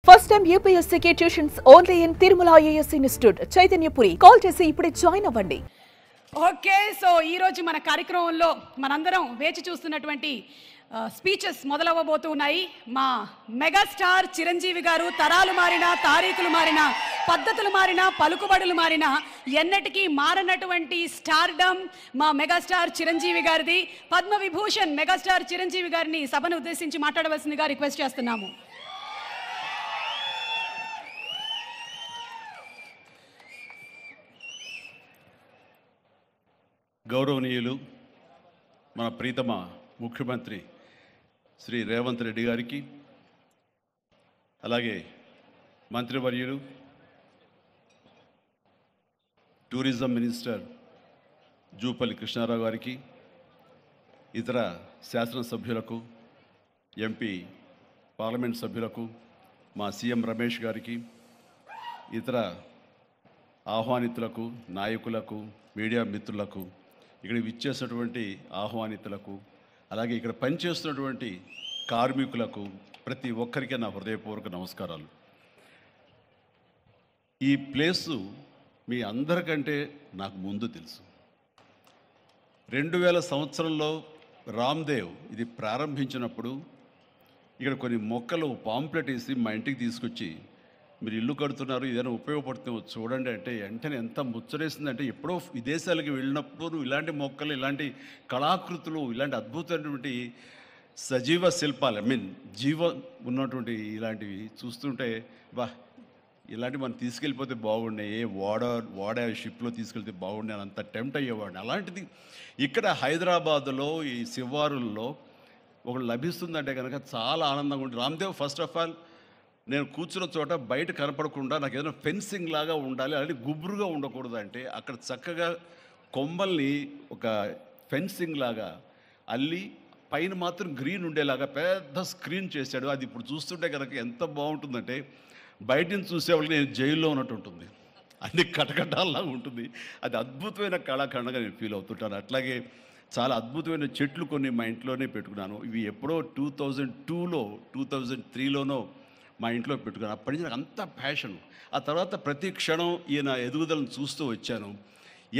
First time యూపీఎస్సీకి tuitions only in Tirumala IAS institute Chaitanyapuri. Call చేసి ఇప్పుడే జాయిన్ అవ్వండి. ఓకే, సో ఈరోజు మన కార్యక్రమంలో మనందరం వేచి చూస్తున్నటువంటి స్పీచెస్ మొదలవ్వబోతున్నాయి. మా మెగాస్టార్ చిరంజీవి గారు తరాలు మారినా, తారీఖులు మారినా, పద్ధతులు మారినా, పలుకుబడులు మారినా ఎన్నటికీ మారనటువంటి స్టార్డమ్ మా మెగాస్టార్ చిరంజీవి గారిది. పద్మవిభూషణ్ మెగాస్టార్ చిరంజీవి గారిని సభను ఉద్దేశించి మాట్లాడవలసిందిగా రిక్వెస్ట్ చేస్తున్నాము. గౌరవనీయులు మన ప్రీతమ ముఖ్యమంత్రి శ్రీ రేవంత్ రెడ్డి గారికి, అలాగే మంత్రివర్యులు టూరిజం మినిస్టర్ జూపల్లి కృష్ణారావు గారికి, ఇతర శాసనసభ్యులకు, ఎంపీ పార్లమెంట్ సభ్యులకు, మా సీఎం రమేష్ గారికి, ఇతర ఆహ్వానితులకు, నాయకులకు, మీడియా మిత్రులకు, ఇక్కడ విచ్చేసినటువంటి ఆహ్వానితులకు, అలాగే ఇక్కడ పనిచేస్తున్నటువంటి కార్మికులకు, ప్రతి ఒక్కరికి నా హృదయపూర్వక నమస్కారాలు. ఈ ప్లేసు మీ అందరికంటే నాకు ముందు తెలుసు. 2000 సంవత్సరంలో రామ్దేవ్ ఇది ప్రారంభించినప్పుడు ఇక్కడ కొన్ని మొక్కలు పాంప్లెట్ వేసి మా ఇంటికి తీసుకొచ్చి, మీరు ఇల్లు కడుతున్నారు, ఏదైనా ఉపయోగపడుతుందో చూడండి అంటే వెంటనే ఎంత ముచ్చరేసిందంటే, ఎప్పుడో విదేశాలకు వెళ్ళినప్పుడు ఇలాంటి మొక్కలు, ఇలాంటి కళాకృతులు, ఇలాంటి అద్భుతమైనటువంటి సజీవ శిల్పాలు, జీవం ఉన్నటువంటి ఇలాంటివి చూస్తుంటే ఇలాంటివి మనం తీసుకెళ్ళిపోతే బాగుండే, వాడ షిప్లో తీసుకెళ్తే బాగుండే అని అంత టెంప్ట్ అయ్యేవాడిని. అలాంటిది ఇక్కడ హైదరాబాదులో ఈ శివారుల్లో ఒకటి లభిస్తుందంటే కనుక చాలా ఆనందంగా ఉంటుంది. రామ్దేవ్ ఫస్ట్ ఆఫ్ ఆల్ నేను కూర్చున్న చోట బయట కనపడకుండా నాకు ఏదైనా ఫెన్సింగ్ లాగా ఉండాలి, అలాంటి గుబురుగా ఉండకూడదు అంటే అక్కడ చక్కగా కొమ్మల్ని ఒక ఫెన్సింగ్ లాగా అల్లి పైన మాత్రం గ్రీన్ ఉండేలాగా పెద్ద స్క్రీన్ చేశాడు. అది ఇప్పుడు చూస్తుంటే కనుక ఎంత బాగుంటుందంటే బయట నుంచి చూసేవాళ్ళకి నేను జైల్లో ఉన్నట్టు ఉంటుంది, అన్ని కటకటాల్లాగా ఉంటుంది. అది అద్భుతమైన కళాఖండంగా నేను ఫీల్ అవుతుంటాను. అట్లాగే చాలా అద్భుతమైన చెట్లు కొన్ని మా ఇంట్లోనే పెట్టుకున్నాను. ఇవి ఎప్పుడో 2002లో 2003లోనో మా ఇంట్లో పెట్టుకున్నాను. అప్పటి నుంచి నాకు అంత ప్యాషన్. ఆ తర్వాత ప్రతి క్షణం ఈయన ఎదుగుదలను చూస్తూ వచ్చాను.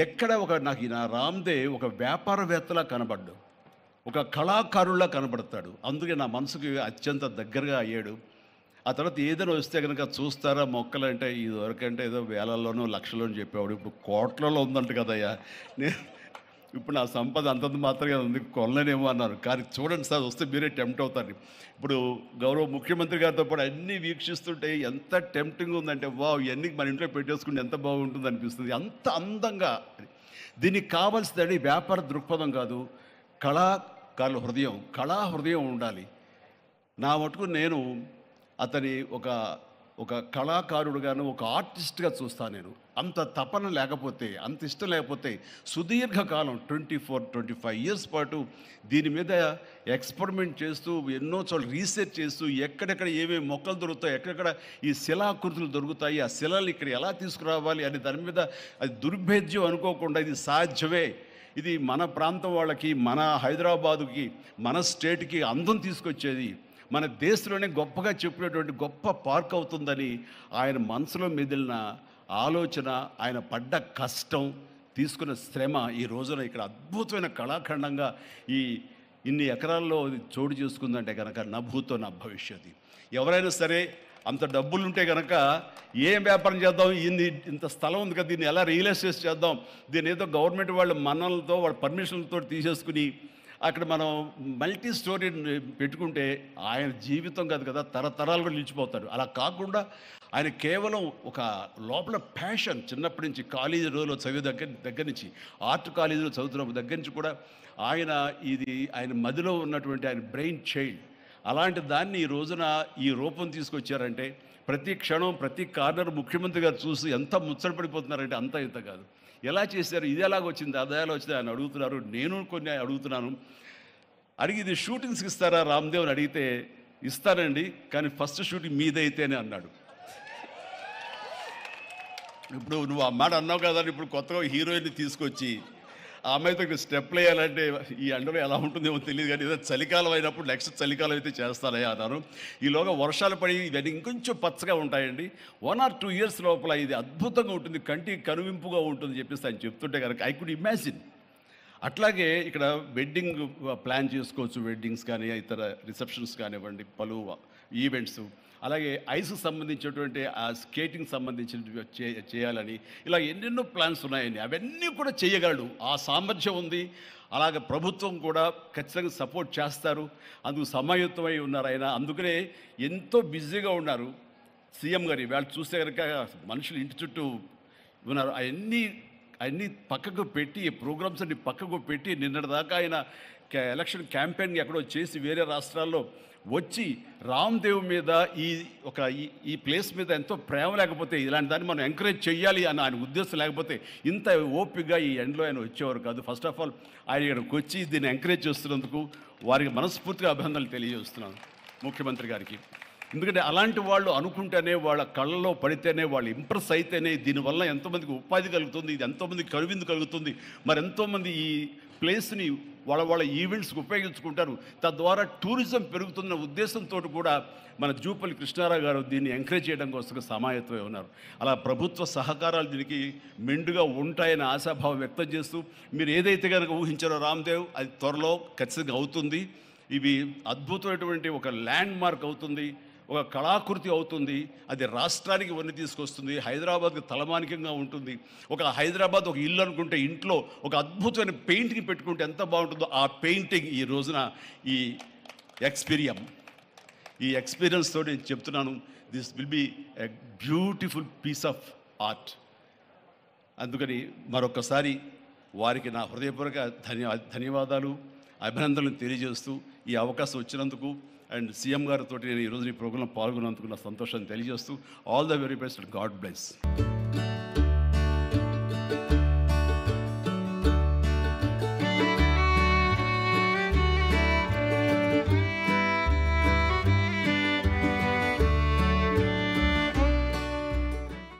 ఎక్కడ నాకు ఈయన రామ్దేవ్ ఒక వ్యాపారవేత్తలా కనబడ్డాడు, ఒక కళాకారుల్లా కనబడతాడు. అందుకే నా మనసుకి అత్యంత దగ్గరగా అయ్యాడు. ఆ తర్వాత ఏదైనా వస్తే కనుక చూస్తారా మొక్కలు అంటే, ఇదివరకంటే ఏదో వేలల్లోనో లక్షల్లోనూ చెప్పేవాడు, ఇప్పుడు కోట్లలో ఉందంట కదయ్యా. ఇప్పుడు నా సంపద అంతంత మాత్రమే ఉంది, కొనలేనేమో అన్నారు. కానీ చూడండి సార్, వస్తే మీరే టెంప్ట్ అవుతారు. ఇప్పుడు గౌరవ ముఖ్యమంత్రి గారితో పాటు అన్నీ వీక్షిస్తుంటే ఎంత టెంప్టింగ్ ఉందంటే, ఇవన్నీ మన ఇంట్లో పెట్టేసుకుంటే ఎంత బాగుంటుంది అనిపిస్తుంది. అంత అందంగా దీనికి కావాల్సిందని వ్యాపార దృక్పథం కాదు, కళాకారుల హృదయం, కళా హృదయం ఉండాలి. నా మటుకు నేను అతని ఒక కళాకారుడుగాను, ఒక ఆర్టిస్ట్గా చూస్తాను. నేను అంత తపన లేకపోతే, అంత ఇష్టం లేకపోతే సుదీర్ఘకాలం 24-25 ఇయర్స్ పాటు దీని మీద ఎక్స్పెరిమెంట్ చేస్తూ, ఎన్నో చోట్ల రీసెర్చ్ చేస్తూ, ఎక్కడెక్కడ ఏమేమి మొక్కలు దొరుకుతాయి, ఎక్కడెక్కడ ఈ శిలాకృతులు దొరుకుతాయి, ఆ శిలలు ఇక్కడ ఎలా తీసుకురావాలి అని దాని మీద అది దుర్భేద్యం అనుకోకుండా ఇది సాధ్యమే, ఇది మన ప్రాంతం వాళ్ళకి, మన హైదరాబాదుకి, మన స్టేట్కి అందం తీసుకొచ్చేది, మన దేశంలోనే గొప్పగా చెప్పినటువంటి గొప్ప పార్క్ అవుతుందని ఆయన మనసులో మెదిలిన ఆలోచన, ఆయన పడ్డ కష్టం, తీసుకున్న శ్రమ ఈ రోజున ఇక్కడ అద్భుతమైన కళాఖండంగా ఇన్ని ఎకరాల్లో చోటు చేసుకుందంటే కనుక నా భూతో నా భవిష్యత్తు. ఎవరైనా సరే అంత డబ్బులుంటే కనుక ఏం వ్యాపారం చేద్దాం, ఇంత స్థలం ఉంది కదా, దీన్ని ఎలా రియల్ ఎస్టేట్ చేద్దాం, దీన్ని ఏదో గవర్నమెంట్ వాళ్ళ మన్నలతో వాళ్ళ పర్మిషన్లతో తీసేసుకుని అక్కడ మనం మల్టీ స్టోరీ పెట్టుకుంటే ఆయన జీవితం కాదు కదా, తరతరాలుగా నిలిచిపోతాడు. అలా కాకుండా ఆయన కేవలం ఒక లోపల ప్యాషన్, చిన్నప్పటి నుంచి కాలేజీ రోజులో చదివే దగ్గర నుంచి, ఆర్ట్ కాలేజీలో చదువుతున్న దగ్గర నుంచి కూడా ఆయన మదిలో ఉన్నటువంటి ఆయన బ్రెయిన్ చైల్డ్. అలాంటి దాన్ని ఈ రోజున ఈ రూపం తీసుకొచ్చారంటే ప్రతి క్షణం, ప్రతి కార్నర్ ముఖ్యమంత్రి గారు చూసి ఎంత ముచ్చటపడిపోతున్నారంటే అంత ఇంత కాదు. ఎలా చేశారు, ఇది ఎలాగొచ్చింది, అది ఎలా వచ్చింది ఆయన అడుగుతున్నారు. నేను కొన్ని అడుగుతున్నాను. అడిగి ఇది షూటింగ్స్కి ఇస్తారా రామ్దేవ్ అని అడిగితే, ఇస్తానండి, కానీ ఫస్ట్ షూటింగ్ మీదైతేనే అన్నాడు. ఇప్పుడు నువ్వు ఆ మాట అన్నావు కదా, ఇప్పుడు కొత్తగా హీరోయిన్ని తీసుకొచ్చి ఆ అమ్మాయితో ఇక్కడ స్టెప్లు వేయాలంటే ఈ ఎండలో ఎలా ఉంటుందేమో తెలియదు, కానీ ఏదో చలికాలం అయినప్పుడు నెక్స్ట్ చలికాలం అయితే చేస్తానయ్యా అన్నాను. ఈలోగా వర్షాలు పడి ఇవన్నీ ఇంకొంచెం పచ్చగా ఉంటాయండి. 1 or 2 years లోపల ఇది అద్భుతంగా ఉంటుంది, కంటికి కనువింపుగా ఉంటుంది చెప్పేసి ఆయన చెప్తుంటే కనుక ఐ కుడ్ ఇమాజిన్. అట్లాగే ఇక్కడ వెడ్డింగ్ ప్లాన్ చేసుకోవచ్చు, వెడ్డింగ్స్ కానీ ఇతర రిసెప్షన్స్ కానివ్వండి, పలు ఈవెంట్స్, అలాగే ఐస్కి సంబంధించినటువంటి ఆ స్కేటింగ్ సంబంధించిన చేయాలని ఇలా ఎన్నెన్నో ప్లాన్స్ ఉన్నాయండి. అవన్నీ కూడా చేయగలడు, ఆ సామర్థ్యం ఉంది. అలాగే ప్రభుత్వం కూడా ఖచ్చితంగా సపోర్ట్ చేస్తారు, అందుకు సమాయుత్తమై ఉన్నారు ఆయన. అందుకనే ఎంతో బిజీగా ఉన్నారు సీఎం గారు. ఇవాళ చూస్తే కనుక మనుషులు ఇంటి చుట్టూ ఉన్నారు. అవన్నీ పక్కకు పెట్టి, ప్రోగ్రామ్స్ అన్ని పక్కకు పెట్టి నిన్నటిదాకా ఆయన ఎలక్షన్ క్యాంపెయిన్ ఎక్కడో చేసి వేరే రాష్ట్రాల్లో వచ్చి రామ్దేవ్ మీద ఈ ప్లేస్ మీద ఎంతో ప్రేమ లేకపోతే, ఇలాంటి దాన్ని మనం ఎంకరేజ్ చేయాలి అని ఆయన ఉద్దేశం లేకపోతే ఇంత ఓపికగా ఈ ఎండ్లో ఆయన వచ్చేవారు కాదు. ఫస్ట్ ఆఫ్ ఆల్ ఆయన ఇక్కడికి వచ్చి దీన్ని ఎంకరేజ్ చేస్తున్నందుకు వారికి మనస్ఫూర్తిగా అభినందనలు తెలియజేస్తున్నాను ముఖ్యమంత్రి గారికి. ఎందుకంటే అలాంటి వాళ్ళు అనుకుంటేనే, వాళ్ళ కళ్ళలో పడితేనే, వాళ్ళు ఇంప్రెస్ అయితేనే దీనివల్ల ఎంతోమందికి ఉపాధి కలుగుతుంది, ఇది ఎంతోమందికి కనువిందు కలుగుతుంది. మరి ఎంతోమంది ఈ ప్లేస్ని వాళ్ళ ఈవెంట్స్కి ఉపయోగించుకుంటారు. తద్వారా టూరిజం పెరుగుతున్న ఉద్దేశంతో కూడా మన జూపల్లి కృష్ణారావు గారు దీన్ని ఎంకరేజ్ చేయడం కోసం సమాయత్తమై ఉన్నారు. అలా ప్రభుత్వ సహకారాలు దీనికి మెండుగా ఉంటాయని ఆశాభావం వ్యక్తం చేస్తూ, మీరు ఏదైతే కనుక ఊహించారో రామ్దేవ్, అది త్వరలో ఖచ్చితంగా అవుతుంది. ఇవి అద్భుతమైనటువంటి ఒక ల్యాండ్ మార్క్ అవుతుంది, ఒక కళాకృతి అవుతుంది. అది రాష్ట్రానికి వన్నీ తీసుకొస్తుంది, హైదరాబాద్కి తలమానికంగా ఉంటుంది. ఒక హైదరాబాద్ ఒక ఇల్లు అనుకుంటే ఇంట్లో ఒక అద్భుతమైన పెయింటింగ్ పెట్టుకుంటే ఎంత బాగుంటుందో, ఆ పెయింటింగ్ ఈ రోజున ఈ ఎక్స్పీరియన్స్ తోటి నేను చెప్తున్నాను, this will be a beautiful piece of art. అందుకని మరొకసారి వారికి నా హృదయపూర్వక ధన్యవాదాలు, అభినందనలు తెలియజేస్తూ ఈ అవకాశం వచ్చినందుకు అండ్ సీఎం గారితో నేను ఈరోజు ఈ ప్రోగ్రాంలో పాల్గొన్నందుకు నా సంతోషాన్ని తెలియజేస్తూ all the very best, God bless.